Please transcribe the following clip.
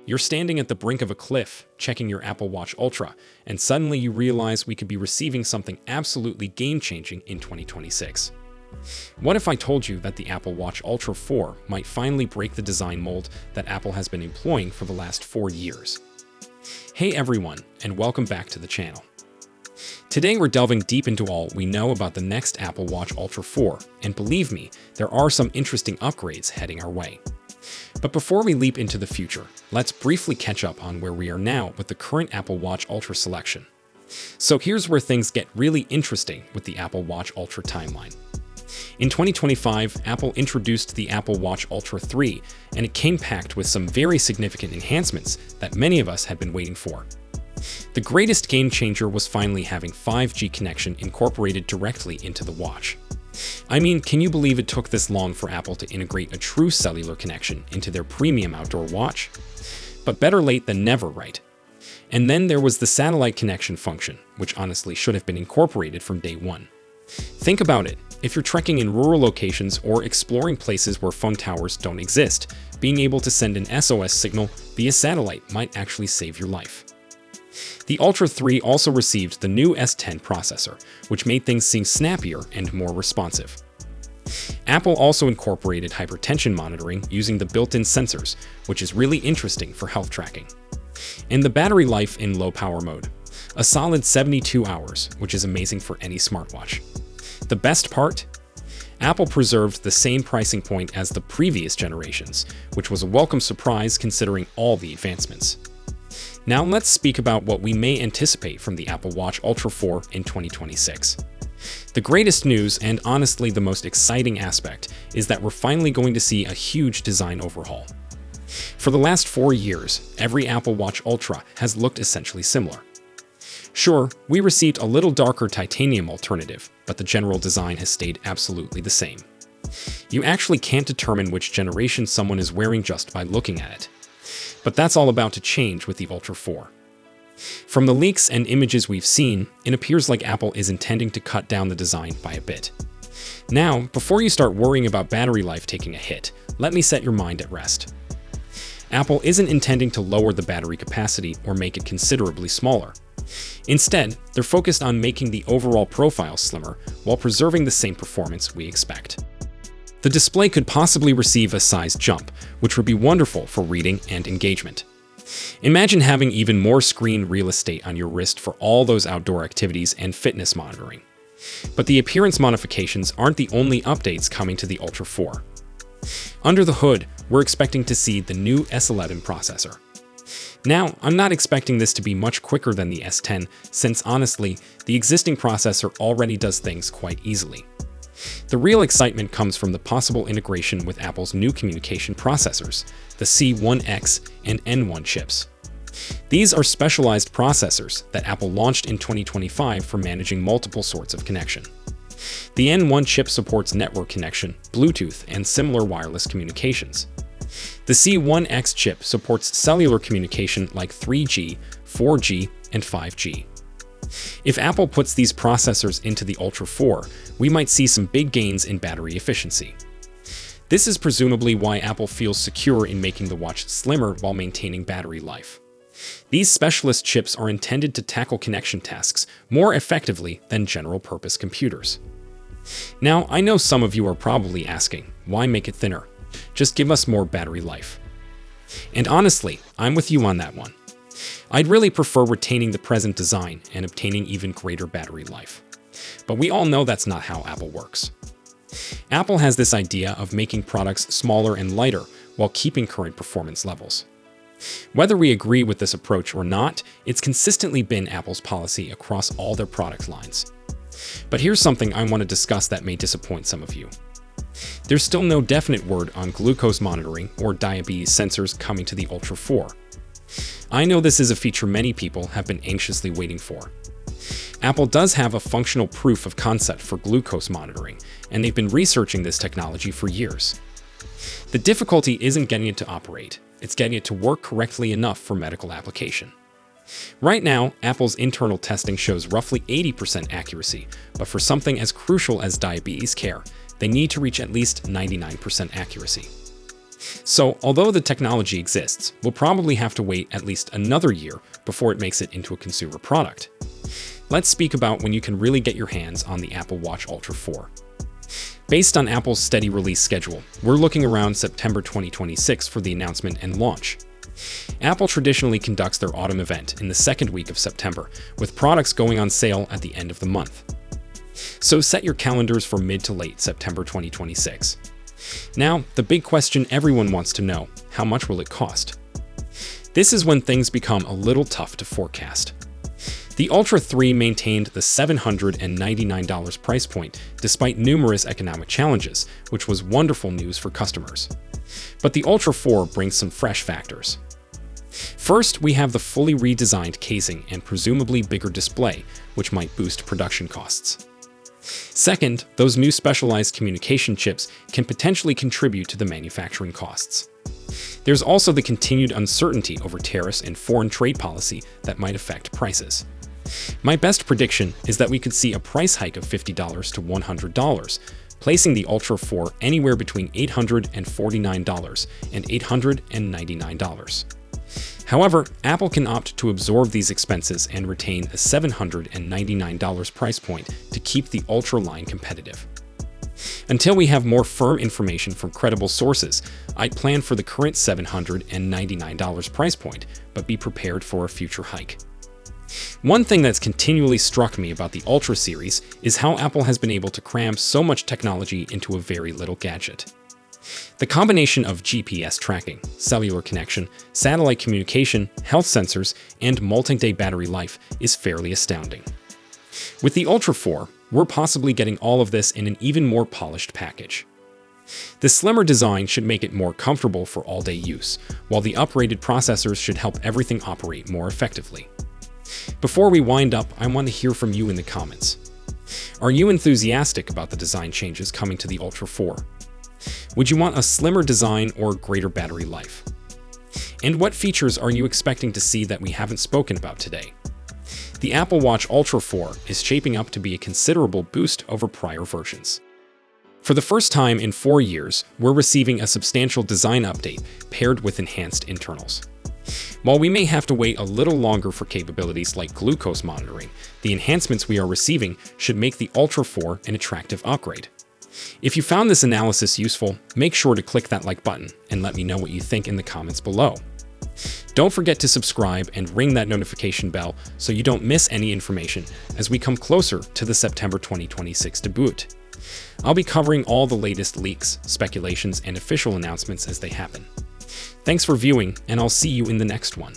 You're standing at the brink of a cliff, checking your Apple Watch Ultra, and suddenly you realize we could be receiving something absolutely game-changing in 2026. What if I told you that the Apple Watch Ultra 4 might finally break the design mold that Apple has been employing for the last 4 years? Hey everyone, and welcome back to the channel. Today we're delving deep into all we know about the next Apple Watch Ultra 4, and believe me, there are some interesting upgrades heading our way. But before we leap into the future, let's briefly catch up on where we are now with the current Apple Watch Ultra selection. So here's where things get really interesting with the Apple Watch Ultra timeline. In 2025, Apple introduced the Apple Watch Ultra 3, and it came packed with some very significant enhancements that many of us had been waiting for. The greatest game changer was finally having 5G connection incorporated directly into the watch. I mean, can you believe it took this long for Apple to integrate a true cellular connection into their premium outdoor watch? But better late than never, right? And then there was the satellite connection function, which honestly should have been incorporated from day one. Think about it. If you're trekking in rural locations or exploring places where phone towers don't exist, being able to send an SOS signal via satellite might actually save your life. The Ultra 3 also received the new S10 processor, which made things seem snappier and more responsive. Apple also incorporated hypertension monitoring using the built-in sensors, which is really interesting for health tracking. And the battery life in low power mode, a solid 72 hours, which is amazing for any smartwatch. The best part? Apple preserved the same pricing point as the previous generations, which was a welcome surprise considering all the advancements. Now let's speak about what we may anticipate from the Apple Watch Ultra 4 in 2026. The greatest news, and honestly the most exciting aspect, is that we're finally going to see a huge design overhaul. For the last 4 years, every Apple Watch Ultra has looked essentially similar. Sure, we received a little darker titanium alternative, but the general design has stayed absolutely the same. You actually can't determine which generation someone is wearing just by looking at it. But that's all about to change with the Ultra 4. From the leaks and images we've seen, it appears like Apple is intending to cut down the design by a bit. Now, before you start worrying about battery life taking a hit, let me set your mind at rest. Apple isn't intending to lower the battery capacity or make it considerably smaller. Instead, they're focused on making the overall profile slimmer while preserving the same performance we expect. The display could possibly receive a size jump, which would be wonderful for reading and engagement. Imagine having even more screen real estate on your wrist for all those outdoor activities and fitness monitoring. But the appearance modifications aren't the only updates coming to the Ultra 4. Under the hood, we're expecting to see the new S11 processor. Now, I'm not expecting this to be much quicker than the S10, since honestly, the existing processor already does things quite easily. The real excitement comes from the possible integration with Apple's new communication processors, the C1X and N1 chips. These are specialized processors that Apple launched in 2025 for managing multiple sorts of connection. The N1 chip supports network connection, Bluetooth, and similar wireless communications. The C1X chip supports cellular communication like 3G, 4G, and 5G. If Apple puts these processors into the Ultra 4, we might see some big gains in battery efficiency. This is presumably why Apple feels secure in making the watch slimmer while maintaining battery life. These specialist chips are intended to tackle connection tasks more effectively than general-purpose computers. Now, I know some of you are probably asking, why make it thinner? Just give us more battery life. And honestly, I'm with you on that one. I'd really prefer retaining the present design and obtaining even greater battery life. But we all know that's not how Apple works. Apple has this idea of making products smaller and lighter while keeping current performance levels. Whether we agree with this approach or not, it's consistently been Apple's policy across all their product lines. But here's something I want to discuss that may disappoint some of you. There's still no definite word on glucose monitoring or diabetes sensors coming to the Ultra 4. I know this is a feature many people have been anxiously waiting for. Apple does have a functional proof of concept for glucose monitoring, and they've been researching this technology for years. The difficulty isn't getting it to operate, it's getting it to work correctly enough for medical application. Right now, Apple's internal testing shows roughly 80% accuracy, but for something as crucial as diabetes care, they need to reach at least 99% accuracy. So, although the technology exists, we'll probably have to wait at least another year before it makes it into a consumer product. Let's speak about when you can really get your hands on the Apple Watch Ultra 4. Based on Apple's steady release schedule, we're looking around September 2026 for the announcement and launch. Apple traditionally conducts their autumn event in the second week of September, with products going on sale at the end of the month. So set your calendars for mid to late September 2026. Now, the big question everyone wants to know, how much will it cost? This is when things become a little tough to forecast. The Ultra 3 maintained the $799 price point despite numerous economic challenges, which was wonderful news for customers. But the Ultra 4 brings some fresh factors. First, we have the fully redesigned casing and presumably bigger display, which might boost production costs. Second, those new specialized communication chips can potentially contribute to the manufacturing costs. There's also the continued uncertainty over tariffs and foreign trade policy that might affect prices. My best prediction is that we could see a price hike of $50 to $100, placing the Ultra 4 anywhere between $849 and $899. However, Apple can opt to absorb these expenses and retain a $799 price point to keep the Ultra line competitive. Until we have more firm information from credible sources, I'd plan for the current $799 price point, but be prepared for a future hike. One thing that's continually struck me about the Ultra series is how Apple has been able to cram so much technology into a very little gadget. The combination of GPS tracking, cellular connection, satellite communication, health sensors, and multi-day battery life is fairly astounding. With the Ultra 4, we're possibly getting all of this in an even more polished package. The slimmer design should make it more comfortable for all-day use, while the uprated processors should help everything operate more effectively. Before we wind up, I want to hear from you in the comments. Are you enthusiastic about the design changes coming to the Ultra 4? Would you want a slimmer design or greater battery life? And what features are you expecting to see that we haven't spoken about today? The Apple Watch Ultra 4 is shaping up to be a considerable boost over prior versions. For the first time in 4 years, we're receiving a substantial design update paired with enhanced internals. While we may have to wait a little longer for capabilities like glucose monitoring, the enhancements we are receiving should make the Ultra 4 an attractive upgrade. If you found this analysis useful, make sure to click that like button and let me know what you think in the comments below. Don't forget to subscribe and ring that notification bell so you don't miss any information as we come closer to the September 2026 debut. I'll be covering all the latest leaks, speculations, and official announcements as they happen. Thanks for viewing, and I'll see you in the next one.